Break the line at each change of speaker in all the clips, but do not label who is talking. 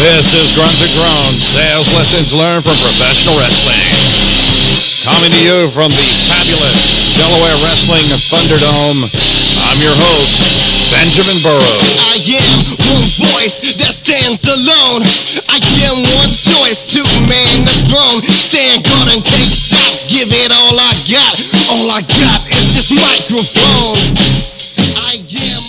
This is Grunt to Groan, sales lessons learned from professional wrestling. Coming to you from the fabulous Delaware Wrestling Thunderdome, I'm your host, Benjamin Burrows.
I am one voice that stands alone. I am one choice to man the throne. Stand guard and take shots, give it all I got. All I got is this microphone. I am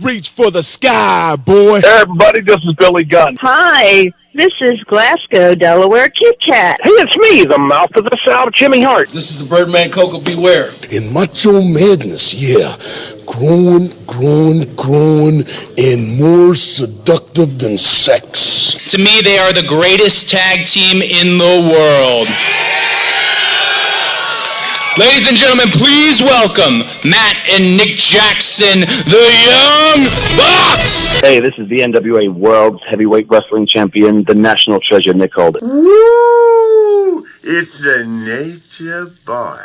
Reach for the sky, boy.
Hey, everybody, this is Billy Gunn.
Hi, this is Glasgow, Delaware Kit Kat.
Hey, it's me, the mouth of the South, Jimmy Hart.
This is the Birdman Coco Beware.
In Macho Madness, yeah. Growing, and more seductive than sex.
To me, they are the greatest tag team in the world. Ladies and gentlemen, please welcome Matt and Nick Jackson, the Young Bucks.
Hey, this is the NWA World Heavyweight Wrestling Champion, the National Treasure, Nick Holder.
Woo! It's the Nature Boy.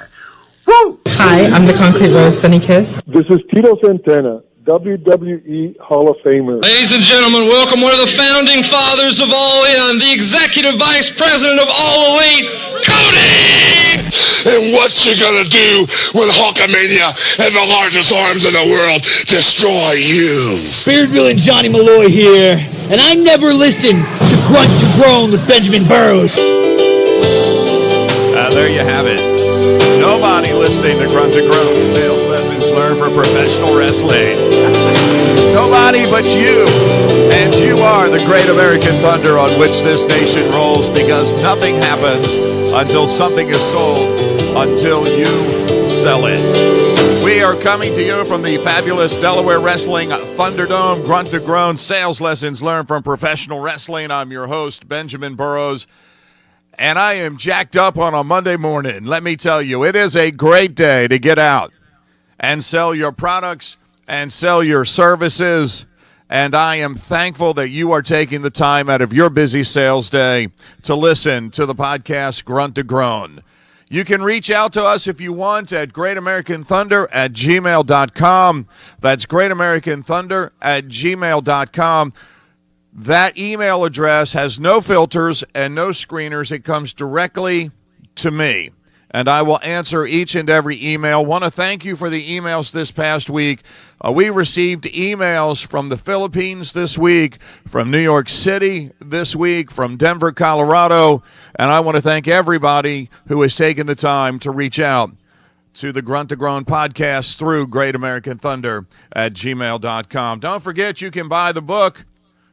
Woo!
Hi, I'm the Concrete Rose, Sunny Kiss.
This is Tito Santana, WWE Hall of Famer.
Ladies and gentlemen, welcome one of the founding fathers of All In, the Executive Vice President of All Elite, Cody!
And what's you gonna do when Hulkamania and the largest arms in the world destroy you?
Beardville and Johnny Malloy here, and I never listen to Grunt to Groan with Benjamin Burrows.
There you have it. Nobody listening to Grunt to Groan, sales lessons learned from professional wrestling. Nobody but you. And you are the great American thunder on which this nation rolls, because nothing happens until something is sold, until you sell it. We are coming to you from the fabulous Delaware Wrestling Thunderdome, Grunt to Groan, sales lessons learned from professional wrestling. I'm your host, Benjamin Burrows, and I am jacked up on a Monday morning. Let me tell you, it is a great day to get out and sell your products and sell your services. And I am thankful that you are taking the time out of your busy sales day to listen to the podcast Grunt to Groan. You can reach out to us if you want at greatamericanthunder@gmail.com. That's greatamericanthunder@gmail.com. That email address has no filters and no screeners. It comes directly to me, and I will answer each and every email. Want to thank you for the emails this past week. We received emails from the Philippines this week, from New York City this week, from Denver, Colorado, and I want to thank everybody who has taken the time to reach out to the Grunt to Groan podcast through greatamericanthunder@gmail.com. Don't forget, you can buy the book,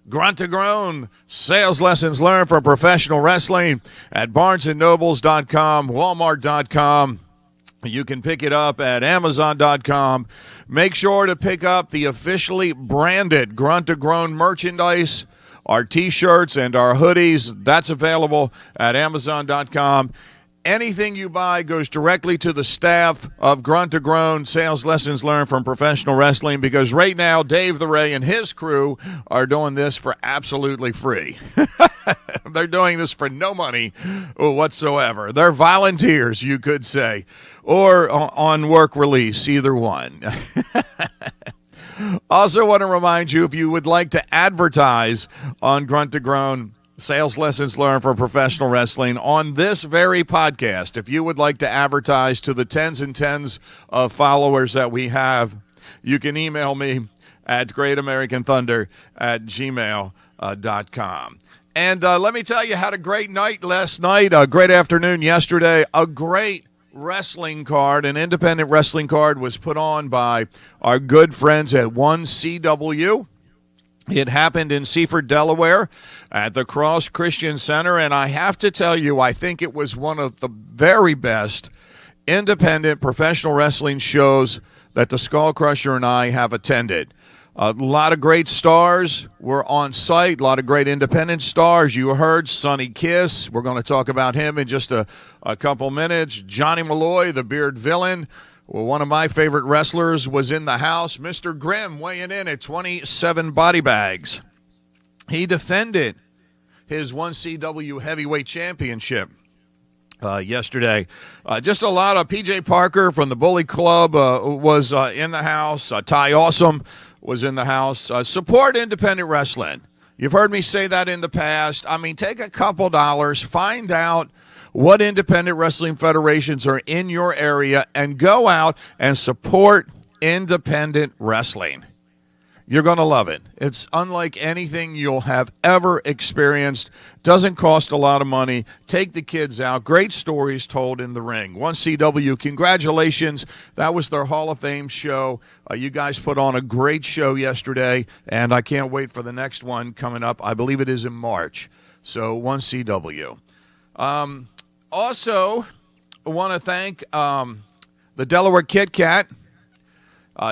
Grunt to Groan, Sales Lessons Learned from Professional Wrestling, at BarnesandNobles.com, Walmart.com. You can pick it up at Amazon.com. Make sure to pick up the officially branded Grunt to Groan merchandise, our T-shirts and our hoodies. That's available at Amazon.com. Anything you buy goes directly to the staff of Grunt to Groan, Sales Lessons Learned from Professional Wrestling, because right now Dave the Ray and his crew are doing this for absolutely free. They're doing this for no money whatsoever. They're volunteers, you could say, or on work release, either one. Also want to remind you, if you would like to advertise on Grunt to Groan, Sales Lessons Learned from Professional Wrestling, on this very podcast, if you would like to advertise to the tens and tens of followers that we have, you can email me at greatamericanthunder@gmail.com. And let me tell you, had a great night last night, a great afternoon yesterday, a great wrestling card, an independent wrestling card was put on by our good friends at 1CW. It happened in Seaford, Delaware, at the Cross Christian Center, and I have to tell you, I think it was one of the very best independent professional wrestling shows that the Skull Crusher and I have attended. A lot of great stars were on site, a lot of great independent stars. You heard Sonny Kiss. We're going to talk about him in just a couple minutes. Johnny Malloy, the Beard Villain. Well, one of my favorite wrestlers was in the house. Mr. Grimm weighing in at 27 body bags. He defended his 1CW heavyweight championship yesterday. Just a lot of PJ Parker from the Bully Club was in the house. Ty Awesome was in the house. Support independent wrestling. You've heard me say that in the past. I mean, take a couple dollars, find out what independent wrestling federations are in your area, and go out and support independent wrestling. You're going to love it. It's unlike anything you'll have ever experienced. Doesn't cost a lot of money. Take the kids out. Great stories told in the ring. 1CW, congratulations. That was their Hall of Fame show. You guys put on a great show yesterday, and I can't wait for the next one coming up. I believe it is in March. So 1CW. Also, I want to thank the Delaware Kit Kat.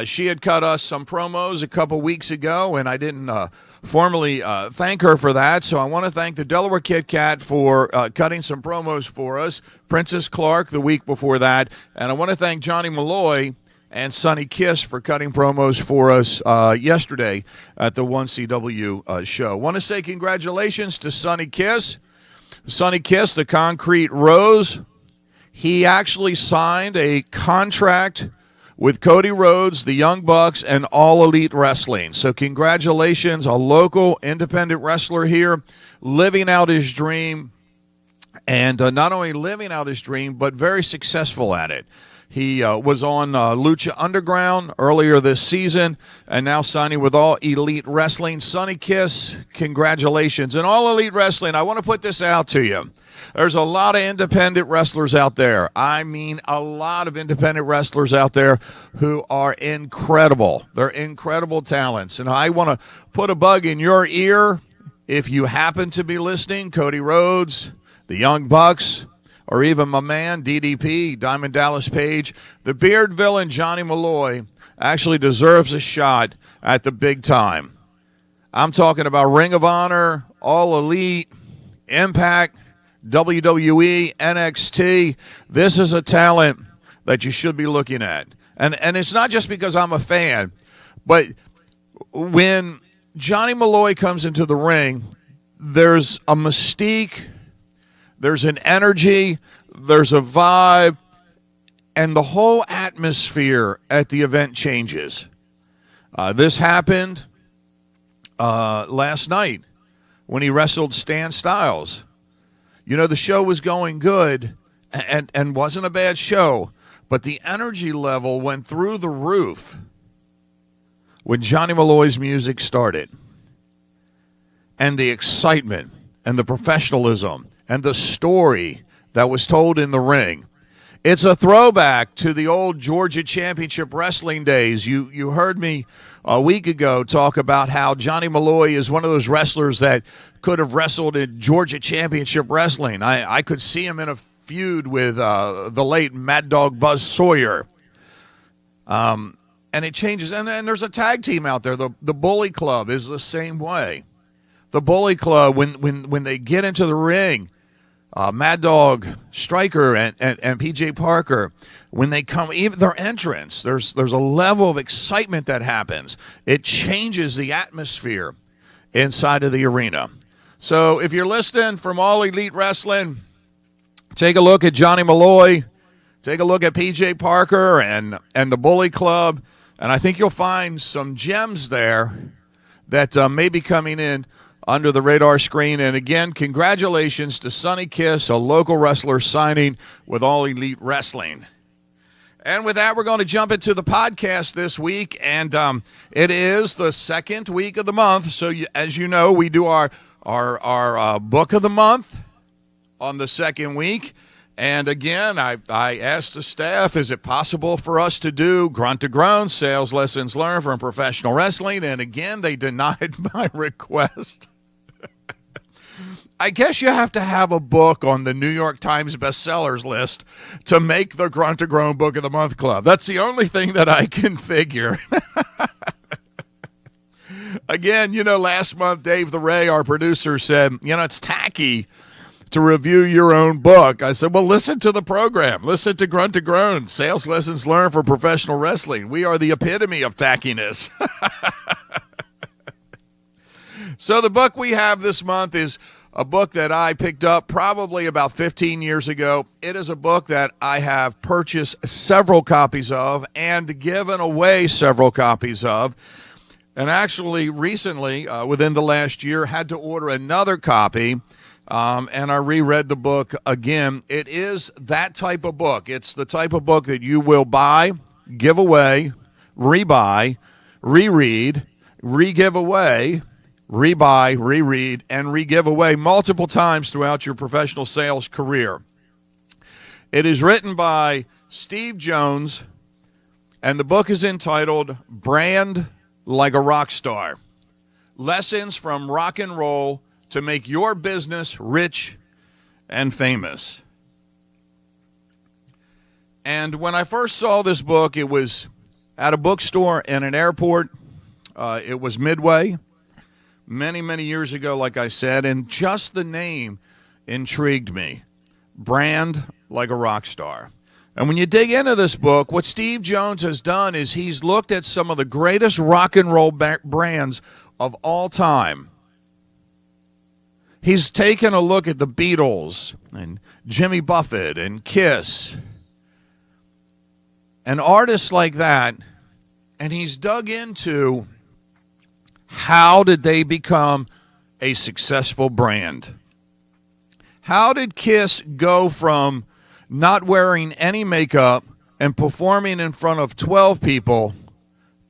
She had cut us some promos a couple weeks ago, and I didn't formally thank her for that. So I want to thank the Delaware Kit Kat for cutting some promos for us. Princess Clark the week before that. And I want to thank Johnny Malloy and Sonny Kiss for cutting promos for us yesterday at the 1CW show. I want to say congratulations to Sonny Kiss. Sonny Kiss, the Concrete Rose. He actually signed a contract with Cody Rhodes, the Young Bucks, and All Elite Wrestling. So congratulations, a local independent wrestler here living out his dream, and not only living out his dream, but very successful at it. He was on Lucha Underground earlier this season, and now signing with All Elite Wrestling. Sonny Kiss, congratulations. And All Elite Wrestling, I want to put this out to you. There's a lot of independent wrestlers out there. I mean, a lot of independent wrestlers out there who are incredible. They're incredible talents. And I want to put a bug in your ear if you happen to be listening. Cody Rhodes, the Young Bucks, or even my man, DDP, Diamond Dallas Page. The Beard villain, Johnny Malloy, actually deserves a shot at the big time. I'm talking about Ring of Honor, All Elite, Impact, WWE, NXT. This is a talent that you should be looking at. And it's not just because I'm a fan, but when Johnny Malloy comes into the ring, there's a mystique, there's an energy, there's a vibe, and the whole atmosphere at the event changes. This happened last night when he wrestled Stan Styles. You know, the show was going good and wasn't a bad show, but the energy level went through the roof when Johnny Malloy's music started. And the excitement and the professionalism and the story that was told in the ring. It's a throwback to the old Georgia Championship Wrestling days. You heard me a week ago talk about how Johnny Malloy is one of those wrestlers that could have wrestled in Georgia Championship Wrestling. I could see him in a feud with the late Mad Dog Buzz Sawyer. And it changes. And there's a tag team out there. The Bully Club is the same way. The Bully Club, when they get into the ring, Mad Dog Stryker and PJ Parker, when they come, even their entrance, there's a level of excitement that happens. It changes the atmosphere inside of the arena. So if you're listening from All Elite Wrestling, take a look at Johnny Malloy, take a look at PJ Parker and the Bully Club, and I think you'll find some gems there that may be coming in under the radar screen. And again, congratulations to Sonny Kiss, a local wrestler signing with All Elite Wrestling. And with that, we're going to jump into the podcast this week, and it is the second week of the month. So as you know, we do our book of the month on the second week. And again, I asked the staff, is it possible for us to do Grunt to Groan, sales lessons learned from professional wrestling? And again, they denied my request. I guess you have to have a book on the New York Times bestsellers list to make the Grunt to Groan Book of the Month Club. That's the only thing that I can figure. Again, last month, Dave the Ray, our producer, said, it's tacky to review your own book. I said, well, listen to the program. Listen to Grunt to Groan, sales lessons learned for professional wrestling. We are the epitome of tackiness. So the book we have this month is a book that I picked up probably about 15 years ago. It is a book that I have purchased several copies of and given away several copies of. And actually, recently, within the last year, had to order another copy, and I reread the book again. It is that type of book. It's the type of book that you will buy, give away, rebuy, reread, re-give away, rebuy, reread, and re-give away multiple times throughout your professional sales career. It is written by Steve Jones, and the book is entitled Brand Like a Rock Star. Lessons from rock and roll to make your business rich and famous. And when I first saw this book, it was at a bookstore in an airport. It was Midway. Many, many years ago, like I said, and just the name intrigued me. Brand Like a Rock Star. And when you dig into this book, what Steve Jones has done is he's looked at some of the greatest rock and roll brands of all time. He's taken a look at the Beatles and Jimmy Buffett and Kiss and artists like that, and he's dug into how did they become a successful brand? How did Kiss go from not wearing any makeup and performing in front of 12 people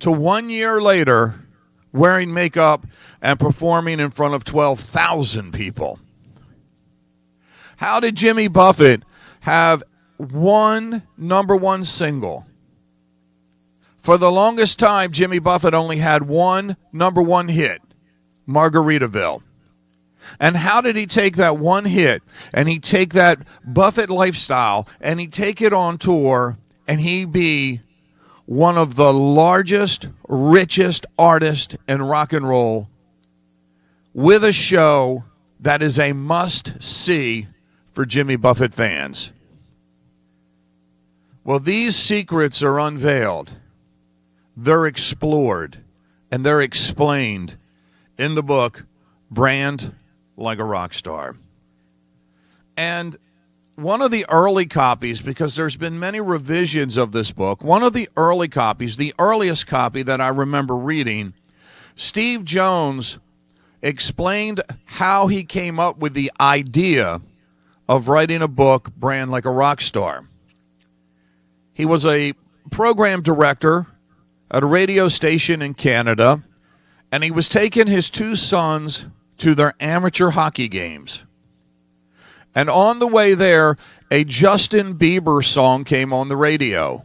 to 1 year later wearing makeup and performing in front of 12,000 people? How did Jimmy Buffett have one number one single? For the longest time, Jimmy Buffett only had one number one hit, Margaritaville. And how did he take that one hit and he take that Buffett lifestyle and he take it on tour and he be one of the largest, richest artists in rock and roll with a show that is a must-see for Jimmy Buffett fans? Well, these secrets are unveiled. They're explored, and they're explained in the book, Brand Like a Rock Star. And one of the early copies, because there's been many revisions of this book, one of the early copies, the earliest copy that I remember reading, Steve Jones explained how he came up with the idea of writing a book, Brand Like a Rock Star. He was a program director at a radio station in Canada, and he was taking his two sons to their amateur hockey games. And on the way there, a Justin Bieber song came on the radio.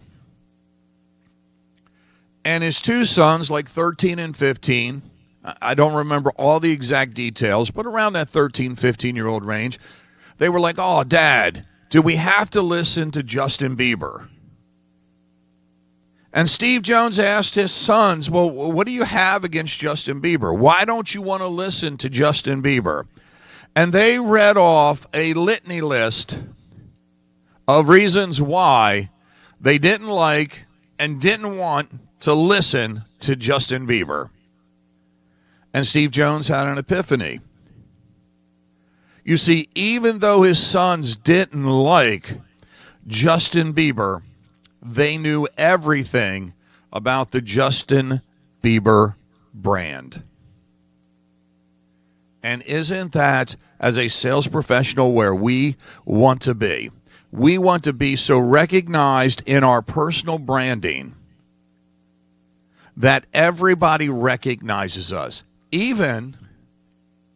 And his two sons, like 13 and 15, I don't remember all the exact details, but around that 13, 15-year-old range, they were like, "Oh, Dad, do we have to listen to Justin Bieber?" And Steve Jones asked his sons, "Well, what do you have against Justin Bieber? Why don't you want to listen to Justin Bieber?" And they read off a litany list of reasons why they didn't like and didn't want to listen to Justin Bieber. And Steve Jones had an epiphany. You see, even though his sons didn't like Justin Bieber, they knew everything about the Justin Bieber brand. And isn't that, as a sales professional, where we want to be? We want to be so recognized in our personal branding that everybody recognizes us, even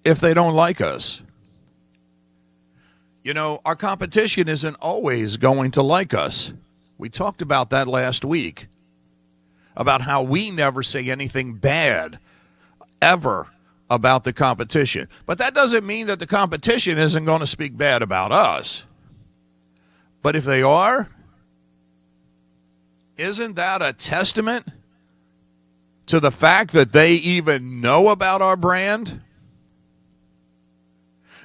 if they don't like us. You know, our competition isn't always going to like us. We talked about that last week, about how we never say anything bad ever about the competition. But that doesn't mean that the competition isn't going to speak bad about us. But if they are, isn't that a testament to the fact that they even know about our brand?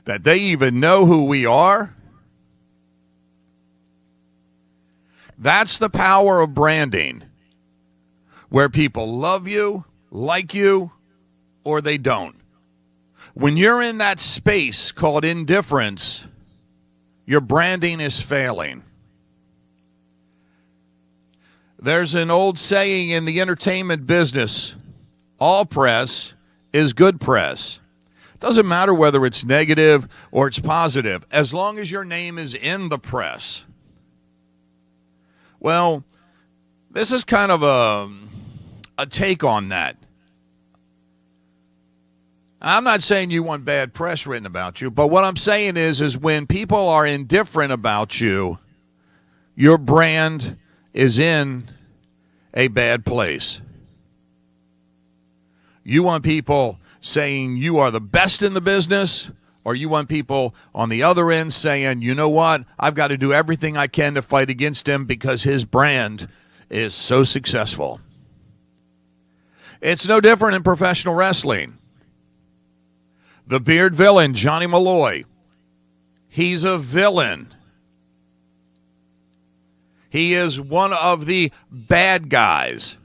That they even know who we are? That's the power of branding, where people love you, like you, or they don't. When you're in that space called indifference, your branding is failing. There's an old saying in the entertainment business, all press is good press. Doesn't matter whether it's negative or it's positive, as long as your name is in the press. Well, this is kind of a take on that. I'm not saying you want bad press written about you, but what I'm saying is when people are indifferent about you, your brand is in a bad place. You want people saying you are the best in the business, or you want people on the other end saying, you know what, I've got to do everything I can to fight against him because his brand is so successful. It's no different in professional wrestling. The beard villain, Johnny Malloy, he's a villain. He is one of the bad guys.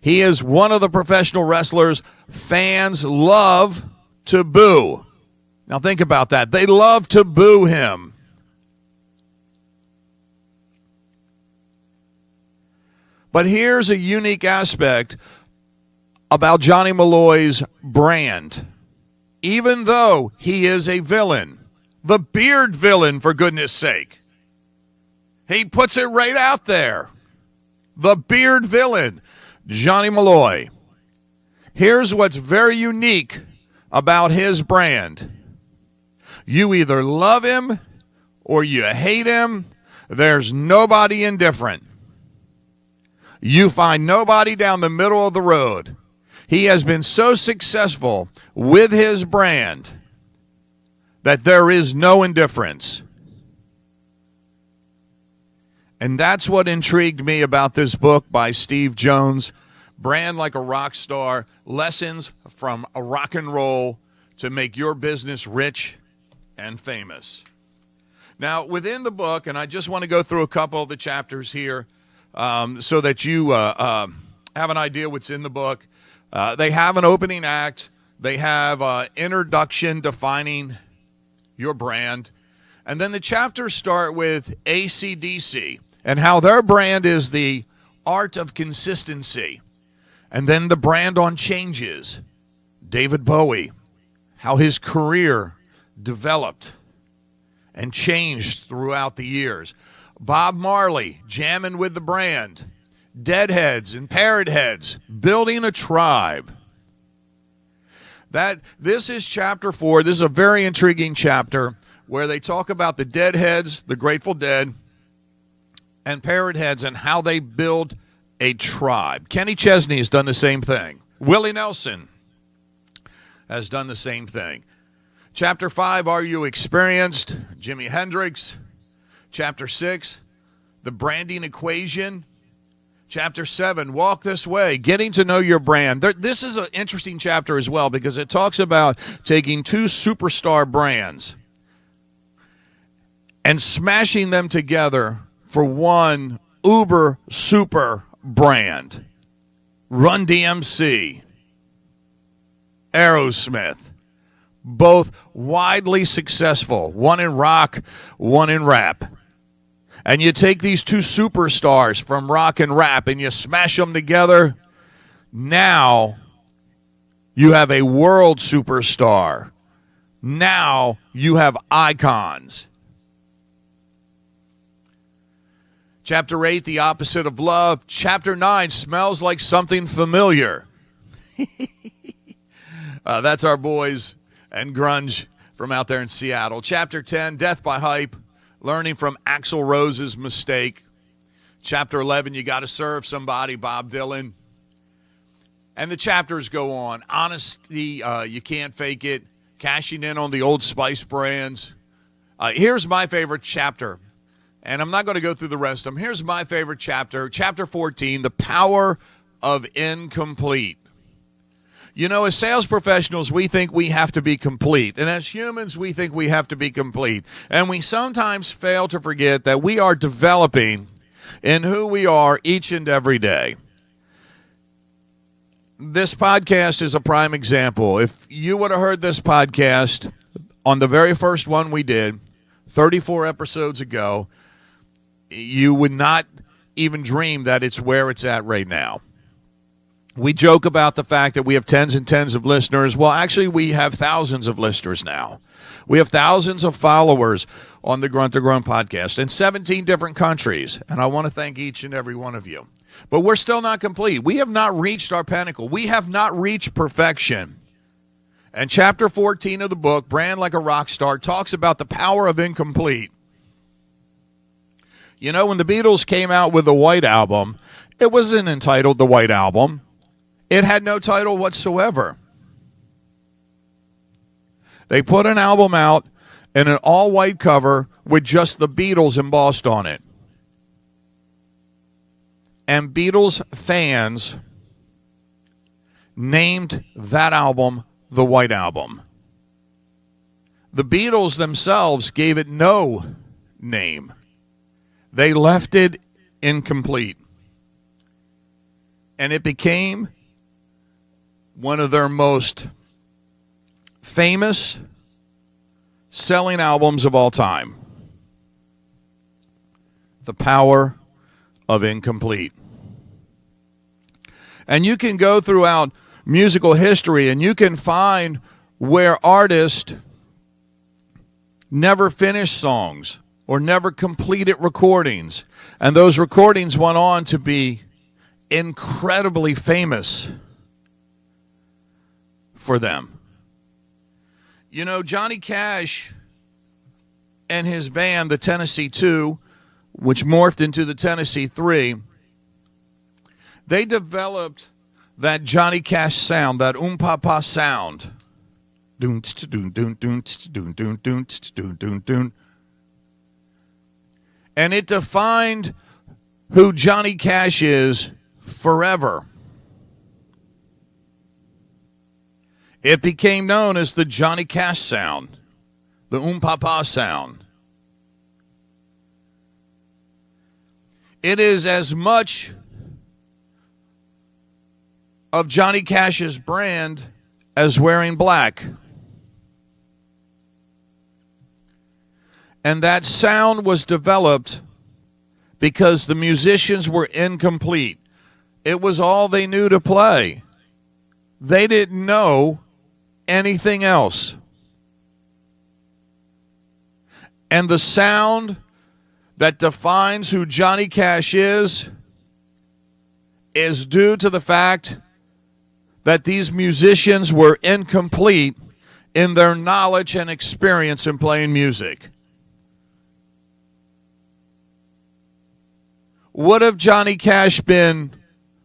He is one of the professional wrestlers fans love to boo. Now think about that. They love to boo him. But here's a unique aspect about Johnny Malloy's brand. Even though he is a villain, the beard villain, for goodness sake, he puts it right out there. The beard villain, Johnny Malloy. Here's what's very unique about his brand. You either love him or you hate him. There's nobody indifferent. You find nobody down the middle of the road. He has been so successful with his brand that there is no indifference. And that's what intrigued me about this book by Steve Jones, Brand Like a Rock Star, Lessons from a Rock and Roll to Make Your Business Rich and Famous. Now, within the book, and I just want to go through a couple of the chapters here so that you have an idea what's in the book. They have an opening act. They have an introduction defining your brand. And then the chapters start with AC/DC and how their brand is the art of consistency. And then the brand on changes. David Bowie, how his career developed and changed throughout the years. Bob Marley, jamming with the brand. Deadheads and Parrot Heads, building a tribe. This is chapter 4. This is a very intriguing chapter where they talk about the Deadheads, the Grateful Dead, and Parrot Heads and how they build a tribe. Kenny Chesney has done the same thing. Willie Nelson has done the same thing. Chapter 5, Are You Experienced? Jimi Hendrix. Chapter 6, The Branding Equation. Chapter 7, Walk This Way, Getting to Know Your Brand. This is an interesting chapter as well because it talks about taking two superstar brands and smashing them together for one uber super brand. Run DMC, Aerosmith, both widely successful, one in rock, one in rap. And you take these two superstars from rock and rap and you smash them together. Now you have a world superstar. Now you have icons. Chapter 8, The Opposite of Love. Chapter 9, Smells Like Something Familiar. That's our boys and grunge from out there in Seattle. Chapter 10, Death by Hype. Learning from Axl Rose's mistake. Chapter 11, You Gotta Serve Somebody, Bob Dylan. And the chapters go on. Honesty, you can't fake it. Cashing in on the Old Spice brands. Here's my favorite chapter. And I'm not going to go through the rest of them. Here's my favorite chapter. Chapter 14, The Power of Incomplete. You know, as sales professionals, we think we have to be complete. And as humans, we think we have to be complete. And we sometimes fail to forget that we are developing in who we are each and every day. this podcast is a prime example. If you would have heard this podcast on the very first one we did 34 episodes ago, you would not even dream that it's where it's at right now. We joke about the fact that we have tens and tens of listeners. Well, actually, we have thousands of listeners now. We have thousands of followers on the Grunt to Groan podcast in 17 different countries, and I want to thank each and every one of you. But we're still not complete. We have not reached our pinnacle. We have not reached perfection. And chapter 14 of the book, Bran Like a Rock Star, talks about the power of incomplete. You know, when the Beatles came out with the White Album, it wasn't entitled The White Album. It had no title whatsoever. They put an album out in an all-white cover with just the Beatles embossed on it. And Beatles fans named that album the White Album. The Beatles themselves gave it no name. They left it incomplete. And it became one of their most famous selling albums of all time. The power of incomplete. And you can go throughout musical history and you can find where artists never finish songs or never completed recordings. And those recordings went on to be incredibly famous for them. You know, Johnny Cash and his band, the Tennessee 2, which morphed into the Tennessee 3, they developed that Johnny Cash sound, that pa sound. And it defined who Johnny Cash is forever. It became known as the Johnny Cash sound, the pa sound. It is as much of Johnny Cash's brand as wearing black. And that sound was developed because the musicians were incomplete. It was all they knew to play. They didn't know anything else. And the sound that defines who Johnny Cash is due to the fact that these musicians were incomplete in their knowledge and experience in playing music. Would have Johnny Cash been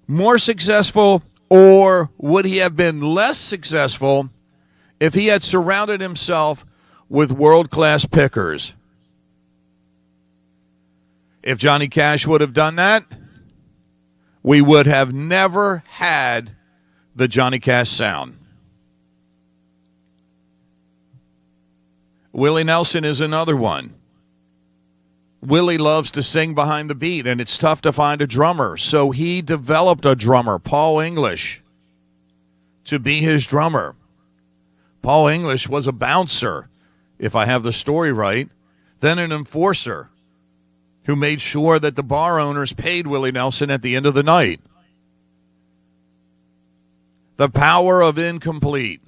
more successful, or would he have been less successful if he had surrounded himself with world-class pickers? If Johnny Cash would have done that, we would have never had the Johnny Cash sound. Willie Nelson is another one. Willie loves to sing behind the beat, and it's tough to find a drummer. So he developed a drummer, Paul English, to be his drummer. Paul English was a bouncer, if I have the story right, then an enforcer who made sure that the bar owners paid Willie Nelson at the end of the night. The power of incomplete.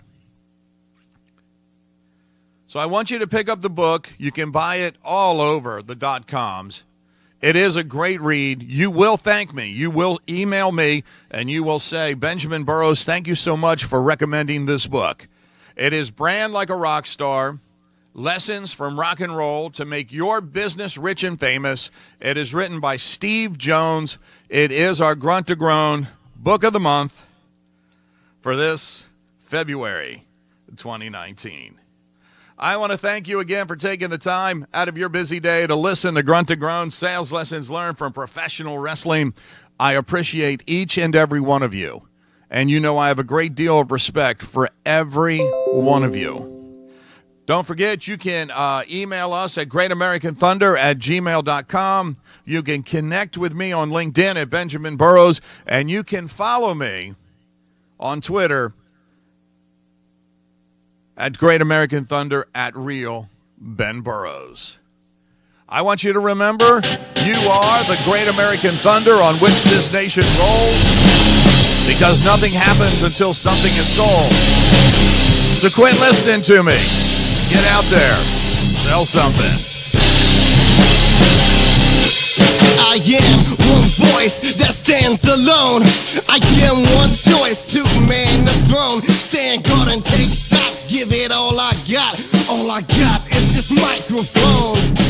So I want you to pick up the book. You can buy it all over the .coms. It is a great read. You will thank me. You will email me, and you will say, Benjamin Burrows, thank you so much for recommending this book. It is Bran Like a Rock Star, Lessons from Rock and Roll to Make Your Business Rich and Famous. It is written by Steve Jones. It is our Grunt to Groan Book of the Month for this February 2019. I want to thank you again for taking the time out of your busy day to listen to Grunt to Groan, sales lessons learned from professional wrestling. I appreciate each and every one of you. And you know I have a great deal of respect for every one of you. Don't forget, you can email us at greatamericanthunder@gmail.com. You can connect with me on LinkedIn at Benjamin Burrows, and you can follow me on Twitter, at Great American Thunder, at Real Ben Burrows. I want you to remember, you are the Great American Thunder on which this nation rolls, because nothing happens until something is sold. So quit listening to me. Get out there. Sell something.
I am one voice that stands alone. I am one choice to man the throne. Stand guard and take shots. Give it all I got. All I got is this microphone.